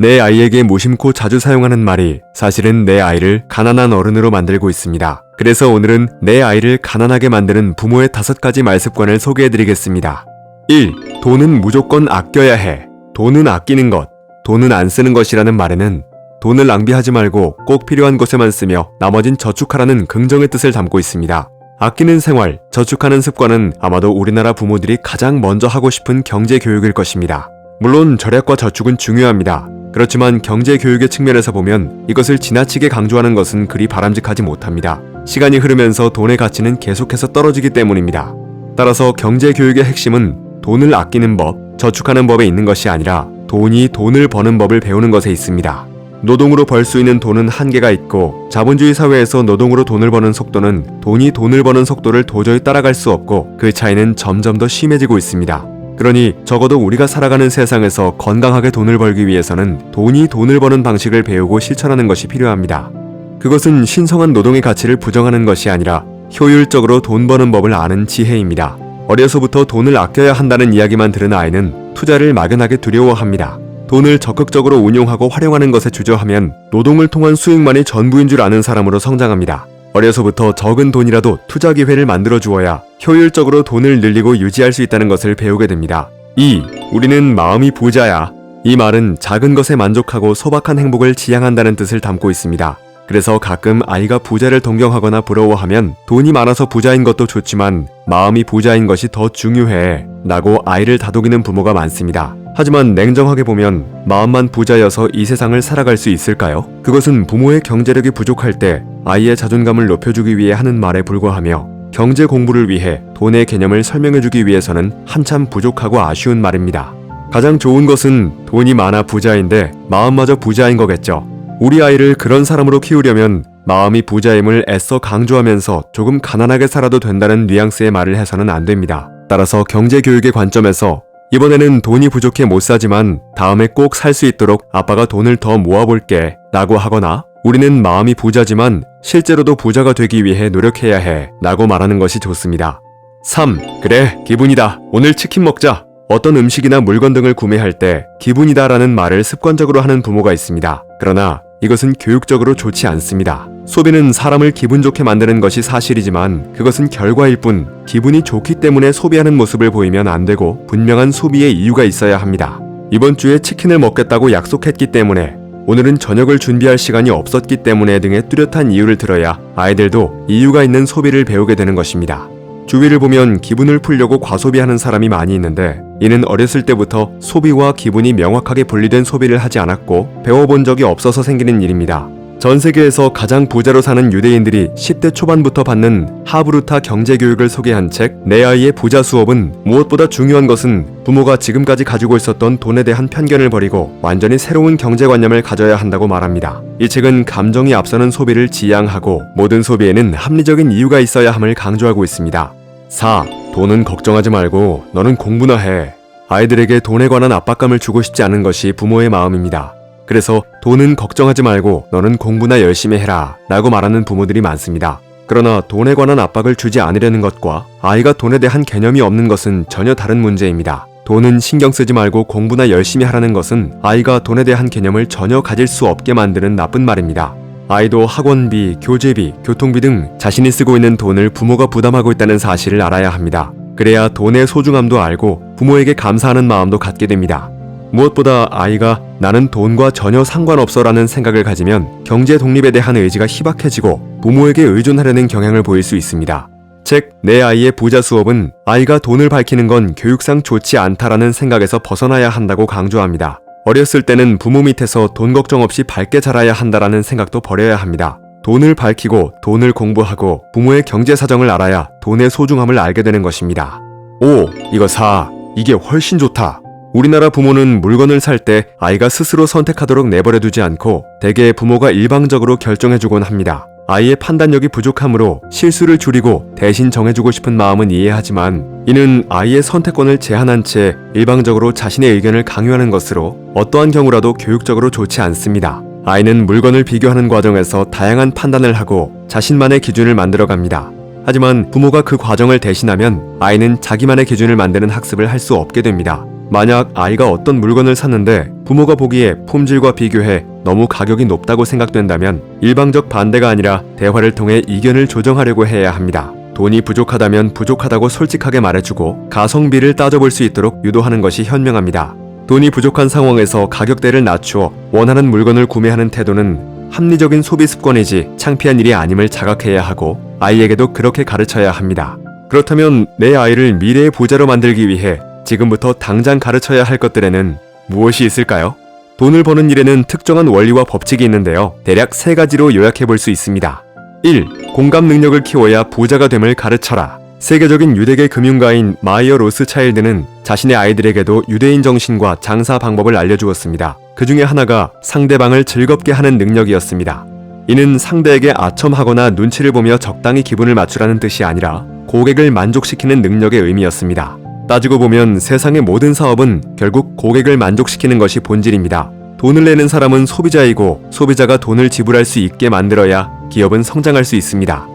내 아이에게 무심코 자주 사용하는 말이 사실은 내 아이를 가난한 어른으로 만들고 있습니다. 그래서 오늘은 내 아이를 가난하게 만드는 부모의 5가지 말습관을 소개해드리겠습니다. 1. 돈은 무조건 아껴야 해. 돈은 아끼는 것, 돈은 안 쓰는 것이라는 말에는 돈을 낭비하지 말고 꼭 필요한 곳에만 쓰며 나머진 저축하라는 긍정의 뜻을 담고 있습니다. 아끼는 생활, 저축하는 습관은 아마도 우리나라 부모들이 가장 먼저 하고 싶은 경제 교육일 것입니다. 물론 절약과 저축은 중요합니다. 그렇지만 경제 교육의 측면에서 보면 이것을 지나치게 강조하는 것은 그리 바람직하지 못합니다. 시간이 흐르면서 돈의 가치는 계속해서 떨어지기 때문입니다. 따라서 경제 교육의 핵심은 돈을 아끼는 법, 저축하는 법에 있는 것이 아니라 돈이 돈을 버는 법을 배우는 것에 있습니다. 노동으로 벌 수 있는 돈은 한계가 있고 자본주의 사회에서 노동으로 돈을 버는 속도는 돈이 돈을 버는 속도를 도저히 따라갈 수 없고 그 차이는 점점 더 심해지고 있습니다. 그러니 적어도 우리가 살아가는 세상에서 건강하게 돈을 벌기 위해서는 돈이 돈을 버는 방식을 배우고 실천하는 것이 필요합니다. 그것은 신성한 노동의 가치를 부정하는 것이 아니라 효율적으로 돈 버는 법을 아는 지혜입니다. 어려서부터 돈을 아껴야 한다는 이야기만 들은 아이는 투자를 막연하게 두려워합니다. 돈을 적극적으로 운용하고 활용하는 것에 주저하면 노동을 통한 수익만이 전부인 줄 아는 사람으로 성장합니다. 어려서부터 적은 돈이라도 투자 기회를 만들어 주어야 효율적으로 돈을 늘리고 유지할 수 있다는 것을 배우게 됩니다. 2. 우리는 마음이 부자야. 이 말은 작은 것에 만족하고 소박한 행복을 지향한다는 뜻을 담고 있습니다. 그래서 가끔 아이가 부자를 동경하거나 부러워하면 돈이 많아서 부자인 것도 좋지만 마음이 부자인 것이 더 중요해 라고 아이를 다독이는 부모가 많습니다. 하지만 냉정하게 보면 마음만 부자여서 이 세상을 살아갈 수 있을까요? 그것은 부모의 경제력이 부족할 때 아이의 자존감을 높여주기 위해 하는 말에 불과하며 경제 공부를 위해 돈의 개념을 설명해주기 위해서는 한참 부족하고 아쉬운 말입니다. 가장 좋은 것은 돈이 많아 부자인데 마음마저 부자인 거겠죠. 우리 아이를 그런 사람으로 키우려면 마음이 부자임을 애써 강조하면서 조금 가난하게 살아도 된다는 뉘앙스의 말을 해서는 안 됩니다. 따라서 경제교육의 관점에서 이번에는 돈이 부족해 못 사지만 다음에 꼭 살 수 있도록 아빠가 돈을 더 모아볼게 라고 하거나 우리는 마음이 부자지만 실제로도 부자가 되기 위해 노력해야 해 라고 말하는 것이 좋습니다. 3. 그래, 기분이다. 오늘 치킨 먹자. 어떤 음식이나 물건 등을 구매할 때 기분이다 라는 말을 습관적으로 하는 부모가 있습니다. 그러나 이것은 교육적으로 좋지 않습니다. 소비는 사람을 기분 좋게 만드는 것이 사실이지만 그것은 결과일 뿐 기분이 좋기 때문에 소비하는 모습을 보이면 안 되고 분명한 소비의 이유가 있어야 합니다. 이번 주에 치킨을 먹겠다고 약속했기 때문에 오늘은 저녁을 준비할 시간이 없었기 때문에 등의 뚜렷한 이유를 들어야 아이들도 이유가 있는 소비를 배우게 되는 것입니다. 주위를 보면 기분을 풀려고 과소비하는 사람이 많이 있는데 이는 어렸을 때부터 소비와 기분이 명확하게 분리된 소비를 하지 않았고 배워본 적이 없어서 생기는 일입니다. 전 세계에서 가장 부자로 사는 유대인들이 10대 초반부터 받는 하브루타 경제교육을 소개한 책 내 아이의 부자 수업은 무엇보다 중요한 것은 부모가 지금까지 가지고 있었던 돈에 대한 편견을 버리고 완전히 새로운 경제관념을 가져야 한다고 말합니다. 이 책은 감정이 앞서는 소비를 지양하고 모든 소비에는 합리적인 이유가 있어야 함을 강조하고 있습니다. 4. 돈은 걱정하지 말고 너는 공부나 해. 아이들에게 돈에 관한 압박감을 주고 싶지 않은 것이 부모의 마음입니다. 그래서 돈은 걱정하지 말고 너는 공부나 열심히 해라 라고 말하는 부모들이 많습니다. 그러나 돈에 관한 압박을 주지 않으려는 것과 아이가 돈에 대한 개념이 없는 것은 전혀 다른 문제입니다. 돈은 신경 쓰지 말고 공부나 열심히 하라는 것은 아이가 돈에 대한 개념을 전혀 가질 수 없게 만드는 나쁜 말입니다. 아이도 학원비, 교재비, 교통비 등 자신이 쓰고 있는 돈을 부모가 부담하고 있다는 사실을 알아야 합니다. 그래야 돈의 소중함도 알고 부모에게 감사하는 마음도 갖게 됩니다. 무엇보다 아이가 나는 돈과 전혀 상관없어 라는 생각을 가지면 경제 독립에 대한 의지가 희박해지고 부모에게 의존하려는 경향을 보일 수 있습니다. 책 내 아이의 부자 수업은 아이가 돈을 밝히는 건 교육상 좋지 않다라는 생각에서 벗어나야 한다고 강조합니다. 어렸을 때는 부모 밑에서 돈 걱정 없이 밝게 자라야 한다라는 생각도 버려야 합니다. 돈을 밝히고 돈을 공부하고 부모의 경제 사정을 알아야 돈의 소중함을 알게 되는 것입니다. 5. 이거 사. 이게 훨씬 좋다. 우리나라 부모는 물건을 살 때 아이가 스스로 선택하도록 내버려두지 않고 대개 부모가 일방적으로 결정해주곤 합니다. 아이의 판단력이 부족하므로 실수를 줄이고 대신 정해주고 싶은 마음은 이해하지만 이는 아이의 선택권을 제한한 채 일방적으로 자신의 의견을 강요하는 것으로 어떠한 경우라도 교육적으로 좋지 않습니다. 아이는 물건을 비교하는 과정에서 다양한 판단을 하고 자신만의 기준을 만들어갑니다. 하지만 부모가 그 과정을 대신하면 아이는 자기만의 기준을 만드는 학습을 할 수 없게 됩니다. 만약 아이가 어떤 물건을 샀는데 부모가 보기에 품질과 비교해 너무 가격이 높다고 생각된다면 일방적 반대가 아니라 대화를 통해 이견을 조정하려고 해야 합니다. 돈이 부족하다면 부족하다고 솔직하게 말해주고 가성비를 따져볼 수 있도록 유도하는 것이 현명합니다. 돈이 부족한 상황에서 가격대를 낮추어 원하는 물건을 구매하는 태도는 합리적인 소비 습관이지 창피한 일이 아님을 자각해야 하고 아이에게도 그렇게 가르쳐야 합니다. 그렇다면 내 아이를 미래의 부자로 만들기 위해 지금부터 당장 가르쳐야 할 것들에는 무엇이 있을까요? 돈을 버는 일에는 특정한 원리와 법칙이 있는데요. 대략 3가지로 요약해 볼 수 있습니다. 1. 공감 능력을 키워야 부자가 됨을 가르쳐라. 세계적인 유대계 금융가인 마이어 로스차일드는 자신의 아이들에게도 유대인 정신과 장사 방법을 알려주었습니다. 그 중에 하나가 상대방을 즐겁게 하는 능력이었습니다. 이는 상대에게 아첨하거나 눈치를 보며 적당히 기분을 맞추라는 뜻이 아니라 고객을 만족시키는 능력의 의미였습니다. 따지고 보면 세상의 모든 사업은 결국 고객을 만족시키는 것이 본질입니다. 돈을 내는 사람은 소비자이고 소비자가 돈을 지불할 수 있게 만들어야 기업은 성장할 수 있습니다.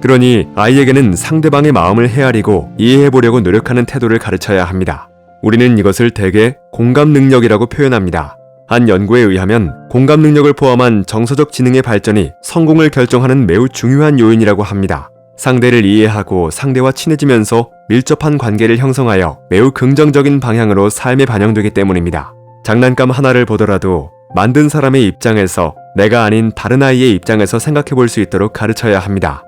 그러니 아이에게는 상대방의 마음을 헤아리고 이해해보려고 노력하는 태도를 가르쳐야 합니다. 우리는 이것을 대개 공감 능력이라고 표현합니다. 한 연구에 의하면 공감 능력을 포함한 정서적 지능의 발전이 성공을 결정하는 매우 중요한 요인이라고 합니다. 상대를 이해하고 상대와 친해지면서 밀접한 관계를 형성하여 매우 긍정적인 방향으로 삶에 반영되기 때문입니다. 장난감 하나를 보더라도 만든 사람의 입장에서 내가 아닌 다른 아이의 입장에서 생각해 볼 수 있도록 가르쳐야 합니다.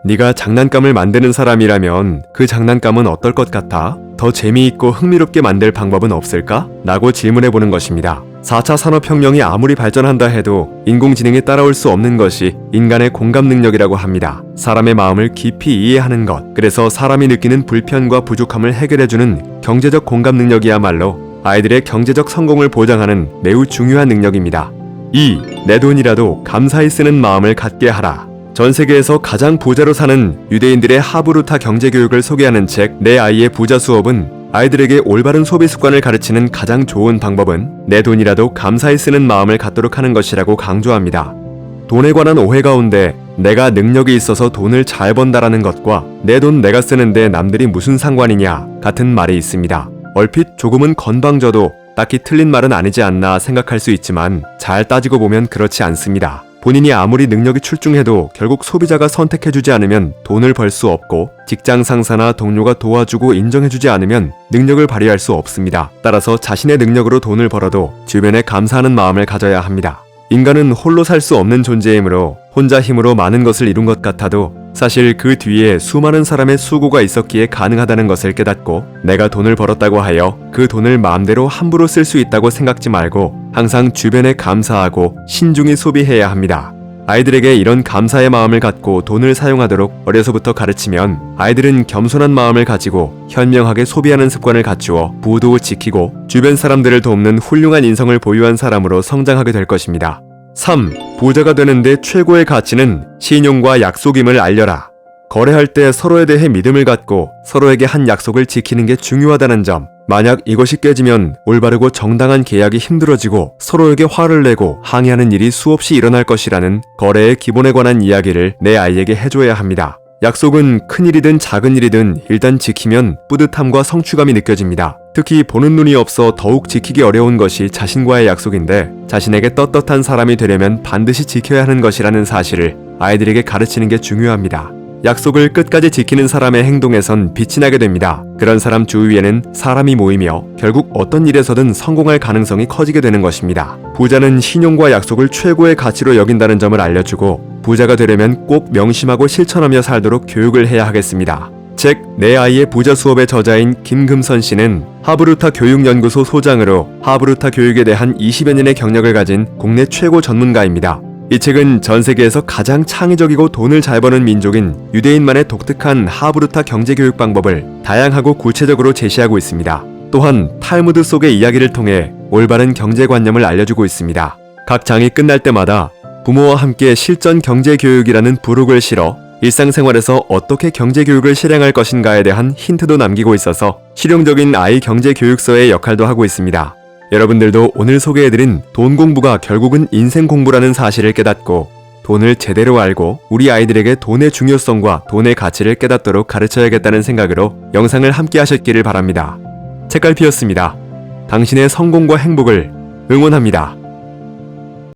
네가 장난감을 만드는 사람이라면 그 장난감은 어떨 것 같아? 더 재미있고 흥미롭게 만들 방법은 없을까? 라고 질문해 보는 것입니다. 4차 산업혁명이 아무리 발전한다 해도 인공지능에 따라올 수 없는 것이 인간의 공감 능력이라고 합니다. 사람의 마음을 깊이 이해하는 것, 그래서 사람이 느끼는 불편과 부족함을 해결해주는 경제적 공감 능력이야말로 아이들의 경제적 성공을 보장하는 매우 중요한 능력입니다. 2. 내 돈이라도 감사히 쓰는 마음을 갖게 하라. 전 세계에서 가장 부자로 사는 유대인들의 하브루타 경제교육을 소개하는 책 내 아이의 부자 수업은 아이들에게 올바른 소비 습관을 가르치는 가장 좋은 방법은 내 돈이라도 감사히 쓰는 마음을 갖도록 하는 것이라고 강조합니다. 돈에 관한 오해 가운데 내가 능력이 있어서 돈을 잘 번다라는 것과 내 돈 내가 쓰는데 남들이 무슨 상관이냐 같은 말이 있습니다. 얼핏 조금은 건방져도 딱히 틀린 말은 아니지 않나 생각할 수 있지만 잘 따지고 보면 그렇지 않습니다. 본인이 아무리 능력이 출중해도 결국 소비자가 선택해주지 않으면 돈을 벌 수 없고 직장 상사나 동료가 도와주고 인정해주지 않으면 능력을 발휘할 수 없습니다. 따라서 자신의 능력으로 돈을 벌어도 주변에 감사하는 마음을 가져야 합니다. 인간은 홀로 살 수 없는 존재이므로 혼자 힘으로 많은 것을 이룬 것 같아도 사실 그 뒤에 수많은 사람의 수고가 있었기에 가능하다는 것을 깨닫고 내가 돈을 벌었다고 하여 그 돈을 마음대로 함부로 쓸 수 있다고 생각지 말고 항상 주변에 감사하고 신중히 소비해야 합니다. 아이들에게 이런 감사의 마음을 갖고 돈을 사용하도록 어려서부터 가르치면 아이들은 겸손한 마음을 가지고 현명하게 소비하는 습관을 갖추어 부도 지키고 주변 사람들을 돕는 훌륭한 인성을 보유한 사람으로 성장하게 될 것입니다. 3. 부자가 되는데 최고의 가치는 신용과 약속임을 알려라. 거래할 때 서로에 대해 믿음을 갖고 서로에게 한 약속을 지키는 게 중요하다는 점. 만약 이것이 깨지면 올바르고 정당한 계약이 힘들어지고 서로에게 화를 내고 항의하는 일이 수없이 일어날 것이라는 거래의 기본에 관한 이야기를 내 아이에게 해줘야 합니다. 약속은 큰 일이든 작은 일이든 일단 지키면 뿌듯함과 성취감이 느껴집니다. 특히 보는 눈이 없어 더욱 지키기 어려운 것이 자신과의 약속인데 자신에게 떳떳한 사람이 되려면 반드시 지켜야 하는 것이라는 사실을 아이들에게 가르치는 게 중요합니다. 약속을 끝까지 지키는 사람의 행동에선 빛이 나게 됩니다. 그런 사람 주위에는 사람이 모이며 결국 어떤 일에서든 성공할 가능성이 커지게 되는 것입니다. 부자는 신용과 약속을 최고의 가치로 여긴다는 점을 알려주고 부자가 되려면 꼭 명심하고 실천하며 살도록 교육을 해야 하겠습니다. 책 내 아이의 부자 수업의 저자인 김금선 씨는 하브루타 교육연구소 소장으로 하브루타 교육에 대한 20여 년의 경력을 가진 국내 최고 전문가입니다. 이 책은 전 세계에서 가장 창의적이고 돈을 잘 버는 민족인 유대인만의 독특한 하브루타 경제교육 방법을 다양하고 구체적으로 제시하고 있습니다. 또한 탈무드 속의 이야기를 통해 올바른 경제관념을 알려주고 있습니다. 각 장이 끝날 때마다 부모와 함께 실전 경제교육이라는 부록을 실어 일상생활에서 어떻게 경제교육을 실행할 것인가에 대한 힌트도 남기고 있어서 실용적인 아이 경제교육서의 역할도 하고 있습니다. 여러분들도 오늘 소개해드린 돈 공부가 결국은 인생 공부라는 사실을 깨닫고 돈을 제대로 알고 우리 아이들에게 돈의 중요성과 돈의 가치를 깨닫도록 가르쳐야겠다는 생각으로 영상을 함께 하셨기를 바랍니다. 책갈피였습니다. 당신의 성공과 행복을 응원합니다.